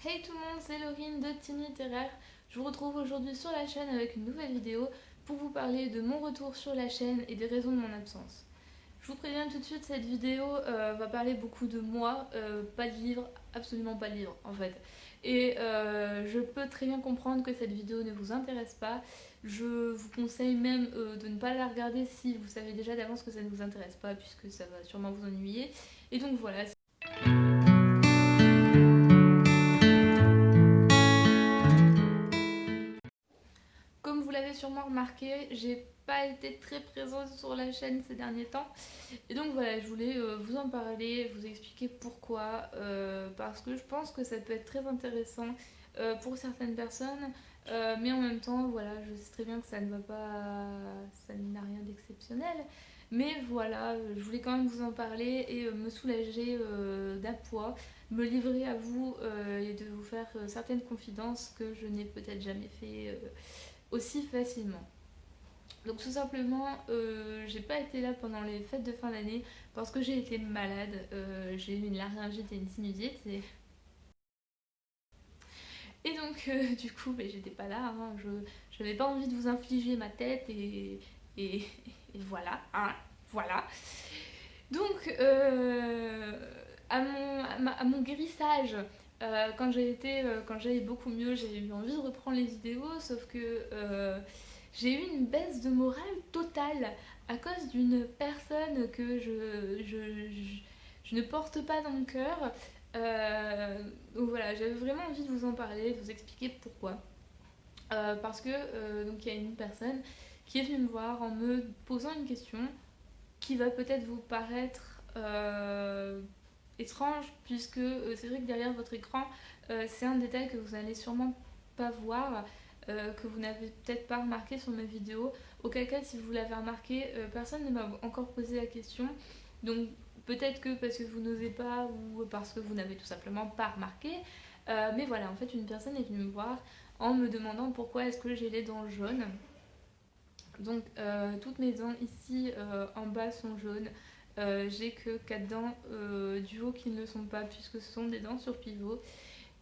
Hey tout le monde, c'est Laurine de Team Littéraire. Je vous retrouve aujourd'hui sur la chaîne avec une nouvelle vidéo pour vous parler de mon retour sur la chaîne et des raisons de mon absence. Je vous préviens tout de suite, cette vidéo va parler beaucoup de moi, pas de livre, absolument pas de livre en fait. Et je peux très bien comprendre que cette vidéo ne vous intéresse pas. Je vous conseille même de ne pas la regarder si vous savez déjà d'avance que ça ne vous intéresse pas, puisque ça va sûrement vous ennuyer. Et donc voilà. Comme vous l'avez sûrement remarqué, j'ai pas été très présente sur la chaîne ces derniers temps. Et donc voilà, je voulais vous en parler, vous expliquer pourquoi. Parce que je pense que ça peut être très intéressant pour certaines personnes. Mais en même temps, voilà, je sais très bien que ça ne va pas. Ça n'a rien d'exceptionnel. Mais voilà, je voulais quand même vous en parler et me soulager d'un poids, me livrer à vous et de vous faire certaines confidences que je n'ai peut-être jamais fait aussi facilement. Donc tout simplement, j'ai pas été là pendant les fêtes de fin d'année parce que j'ai été malade. J'ai eu une laryngite et une sinusite. Et donc du coup, j'étais pas là. Je n'avais pas envie de vous infliger ma tête et, et voilà. Hein, voilà. Donc à mon guérissage, quand j'allais beaucoup mieux, j'ai eu envie de reprendre les vidéos, sauf que j'ai eu une baisse de morale totale à cause d'une personne que je ne porte pas dans le cœur. Donc voilà, j'avais vraiment envie de vous en parler, de vous expliquer pourquoi. Parce que donc il y a une personne qui est venue me voir en me posant une question qui va peut-être vous paraître étrange, puisque c'est vrai que derrière votre écran, c'est un détail que vous n'allez sûrement pas voir, que vous n'avez peut-être pas remarqué sur mes vidéos. Auquel cas, si vous l'avez remarqué, personne ne m'a encore posé la question. Donc peut-être que parce que vous n'osez pas ou parce que vous n'avez tout simplement pas remarqué. Mais voilà, en fait, une personne est venue me voir en me demandant pourquoi est-ce que j'ai les dents jaunes. Donc toutes mes dents ici en bas sont jaunes. J'ai que 4 dents du haut qui ne le sont pas puisque ce sont des dents sur pivot.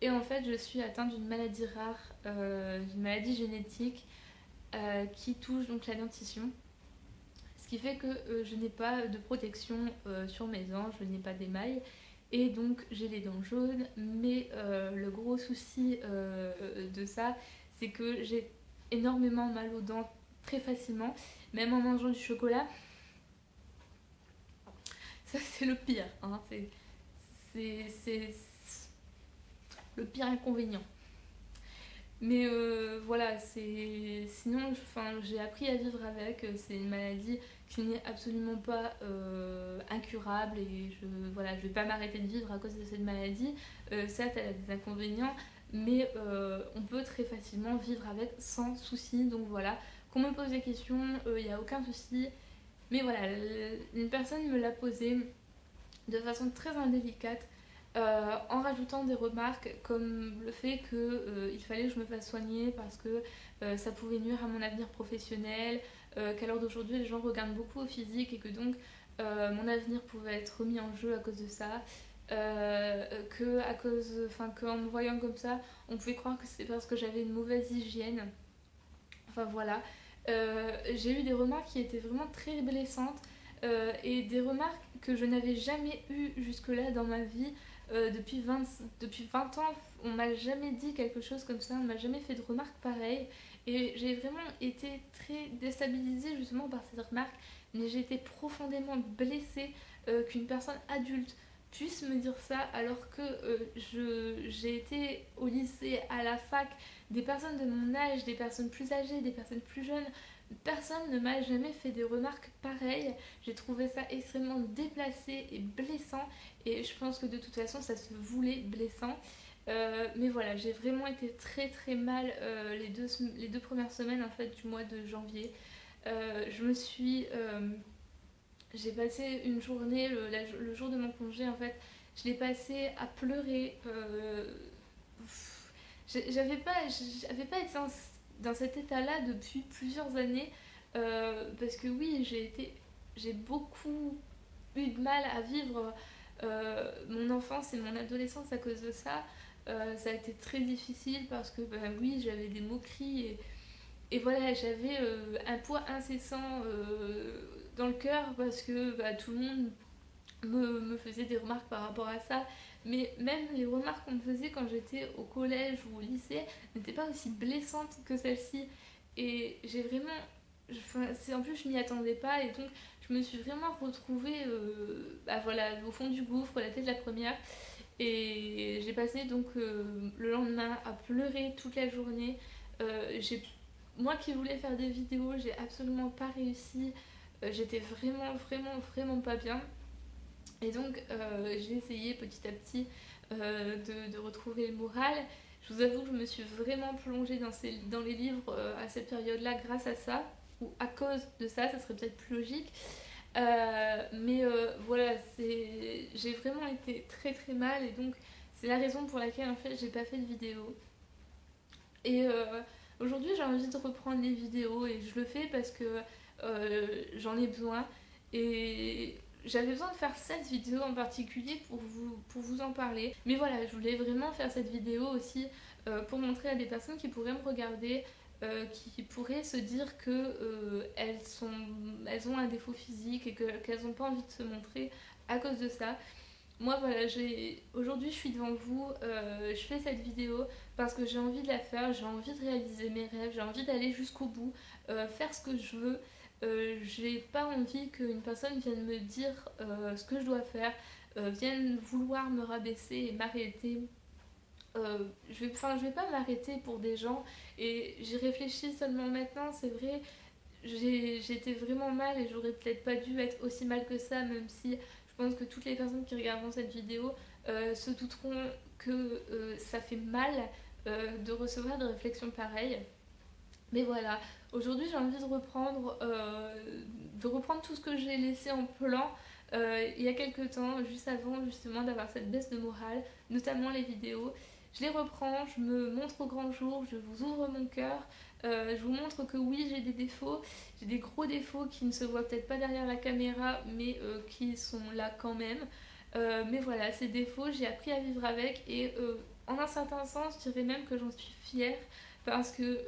Et en fait je suis atteinte d'une maladie rare, d'une maladie génétique qui touche donc la dentition. Ce qui fait que je n'ai pas de protection sur mes dents, je n'ai pas d'émail. Et donc j'ai les dents jaunes, mais le gros souci de ça, c'est que j'ai énormément mal aux dents très facilement, même en mangeant du chocolat. Ça c'est le pire, hein. C'est le pire inconvénient. Mais voilà, c'est sinon, j'ai appris à vivre avec. C'est une maladie qui n'est absolument pas incurable et voilà, je vais pas m'arrêter de vivre à cause de cette maladie. Certes, elle a des inconvénients, mais on peut très facilement vivre avec sans souci. Donc voilà, qu'on me pose des questions, il n'y a aucun souci. Mais voilà, une personne me l'a posé de façon très indélicate, en rajoutant des remarques comme le fait que il fallait que je me fasse soigner parce que ça pouvait nuire à mon avenir professionnel, qu'à l'heure d'aujourd'hui les gens regardent beaucoup au physique et que donc mon avenir pouvait être remis en jeu à cause de ça. Que à cause, enfin qu'en me voyant comme ça, on pouvait croire que c'était parce que j'avais une mauvaise hygiène. Enfin voilà. J'ai eu des remarques qui étaient vraiment très blessantes et des remarques que je n'avais jamais eues jusque-là dans ma vie. Depuis 20 ans, on m'a jamais dit quelque chose comme ça, on m'a jamais fait de remarques pareilles. Et j'ai vraiment été très déstabilisée justement par ces remarques, mais j'ai été profondément blessée qu'une personne adulte puisse me dire ça alors que j'ai été au lycée, à la fac, des personnes de mon âge, des personnes plus âgées, des personnes plus jeunes. Personne ne m'a jamais fait des remarques pareilles. J'ai trouvé ça extrêmement déplacé et blessant. Et je pense que de toute façon, ça se voulait blessant. Mais voilà, j'ai vraiment été très très mal les deux premières semaines en fait du mois de janvier. Je me suis, j'ai passé une journée, le jour de mon congé en fait, je l'ai passé à pleurer. J'avais pas été dans cet état-là depuis plusieurs années parce que oui, j'ai beaucoup eu de mal à vivre mon enfance et mon adolescence à cause de ça. Ça a été très difficile parce que bah, oui, j'avais des moqueries et voilà, j'avais un poids incessant dans le cœur parce que bah, tout le monde me faisait des remarques par rapport à ça. Mais même les remarques qu'on me faisait quand j'étais au collège ou au lycée n'étaient pas aussi blessantes que celles-ci. Et j'ai vraiment. Enfin, en plus, je m'y attendais pas et donc je me suis vraiment retrouvée bah, voilà, au fond du gouffre, la tête de la première. Et j'ai passé donc le lendemain à pleurer toute la journée. J'ai Moi qui voulais faire des vidéos, j'ai absolument pas réussi. J'étais vraiment, vraiment, vraiment pas bien. Et donc, j'ai essayé petit à petit de retrouver le moral. Je vous avoue que je me suis vraiment plongée dans les livres à cette période-là grâce à ça, ou à cause de ça, ça serait peut-être plus logique. Mais voilà, j'ai vraiment été très très mal et donc c'est la raison pour laquelle en fait j'ai pas fait de vidéo. Et aujourd'hui j'ai envie de reprendre les vidéos et je le fais parce que j'en ai besoin. Et j'avais besoin de faire cette vidéo en particulier pour vous en parler. Mais voilà, je voulais vraiment faire cette vidéo aussi pour montrer à des personnes qui pourraient me regarder, qui pourraient se dire que elles ont un défaut physique et qu'elles n'ont pas envie de se montrer à cause de ça. Moi voilà, aujourd'hui je suis devant vous, je fais cette vidéo parce que j'ai envie de la faire, j'ai envie de réaliser mes rêves, j'ai envie d'aller jusqu'au bout, faire ce que je veux. J'ai pas envie qu'une personne vienne me dire ce que je dois faire, vienne vouloir me rabaisser et m'arrêter. Je vais pas m'arrêter pour des gens et j'y réfléchis seulement maintenant, c'est vrai, j'étais vraiment mal et j'aurais peut-être pas dû être aussi mal que ça, même si je pense que toutes les personnes qui regarderont cette vidéo se douteront que ça fait mal de recevoir des réflexions pareilles. Mais voilà, aujourd'hui j'ai envie de reprendre tout ce que j'ai laissé en plan il y a quelques temps, juste avant justement d'avoir cette baisse de morale, notamment les vidéos. Je les reprends, je me montre au grand jour, je vous ouvre mon cœur, je vous montre que oui j'ai des défauts, j'ai des gros défauts qui ne se voient peut-être pas derrière la caméra mais qui sont là quand même. Mais voilà, ces défauts j'ai appris à vivre avec et en un certain sens je dirais même que j'en suis fière parce que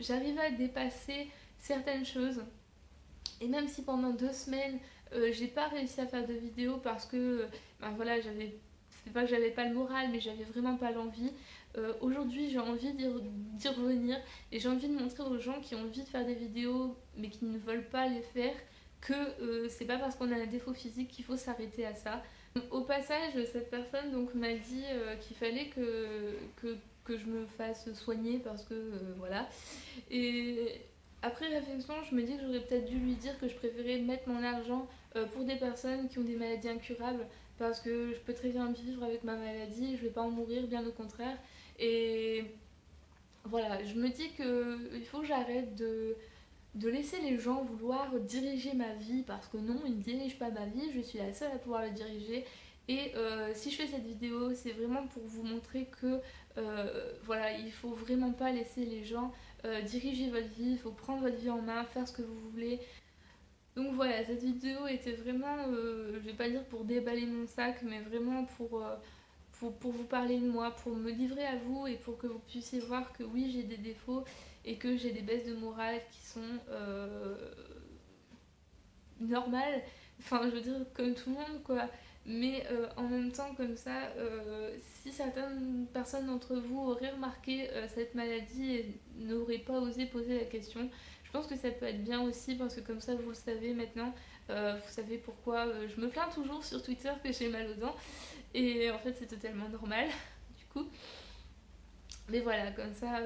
j'arrive à dépasser certaines choses. Et même si pendant 2 semaines, j'ai pas réussi à faire de vidéo parce que, ben voilà, c'est pas que j'avais pas le moral, mais j'avais vraiment pas l'envie. Aujourd'hui, j'ai envie d'y revenir et j'ai envie de montrer aux gens qui ont envie de faire des vidéos mais qui ne veulent pas les faire que c'est pas parce qu'on a un défaut physique qu'il faut s'arrêter à ça. Au passage, cette personne donc m'a dit qu'il fallait que je me fasse soigner parce que voilà. Et après réflexion, je me dis que j'aurais peut-être dû lui dire que je préférais mettre mon argent pour des personnes qui ont des maladies incurables parce que je peux très bien vivre avec ma maladie, je vais pas en mourir, bien au contraire. Et voilà, je me dis qu'il faut que j'arrête de laisser les gens vouloir diriger ma vie parce que non, ils ne dirigent pas ma vie, je suis la seule à pouvoir le diriger. Et si je fais cette vidéo, c'est vraiment pour vous montrer que voilà, il faut vraiment pas laisser les gens diriger votre vie, il faut prendre votre vie en main, faire ce que vous voulez. Donc voilà, cette vidéo était vraiment, je vais pas dire pour déballer mon sac, mais vraiment pour vous parler de moi, pour me livrer à vous et pour que vous puissiez voir que oui, j'ai des défauts et que j'ai des baisses de morale qui sont normales. Enfin, je veux dire, comme tout le monde, quoi. Mais en même temps, comme ça, si certaines personnes d'entre vous auraient remarqué cette maladie et n'auraient pas osé poser la question, je pense que ça peut être bien aussi parce que comme ça, vous le savez maintenant. Vous savez pourquoi je me plains toujours sur Twitter que j'ai mal aux dents. Et en fait, c'est totalement normal, du coup. Mais voilà, comme ça,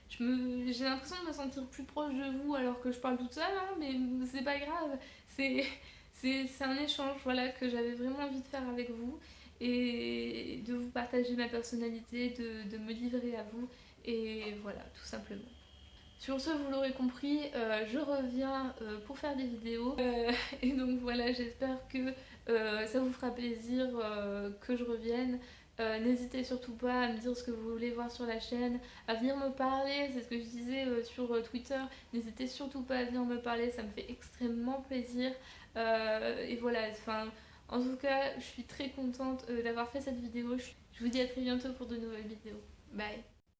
j'ai l'impression de me sentir plus proche de vous alors que je parle toute seule, hein, mais c'est pas grave. C'est, c'est un échange voilà, que j'avais vraiment envie de faire avec vous et de vous partager ma personnalité, de me livrer à vous. Et voilà, tout simplement. Sur ce, vous l'aurez compris, je reviens pour faire des vidéos. Et donc voilà, j'espère que ça vous fera plaisir que je revienne. N'hésitez surtout pas à me dire ce que vous voulez voir sur la chaîne, à venir me parler, c'est ce que je disais sur Twitter. N'hésitez surtout pas à venir me parler, ça me fait extrêmement plaisir. Et voilà, enfin, en tout cas, je suis très contente d'avoir fait cette vidéo. Je vous dis à très bientôt pour de nouvelles vidéos. Bye.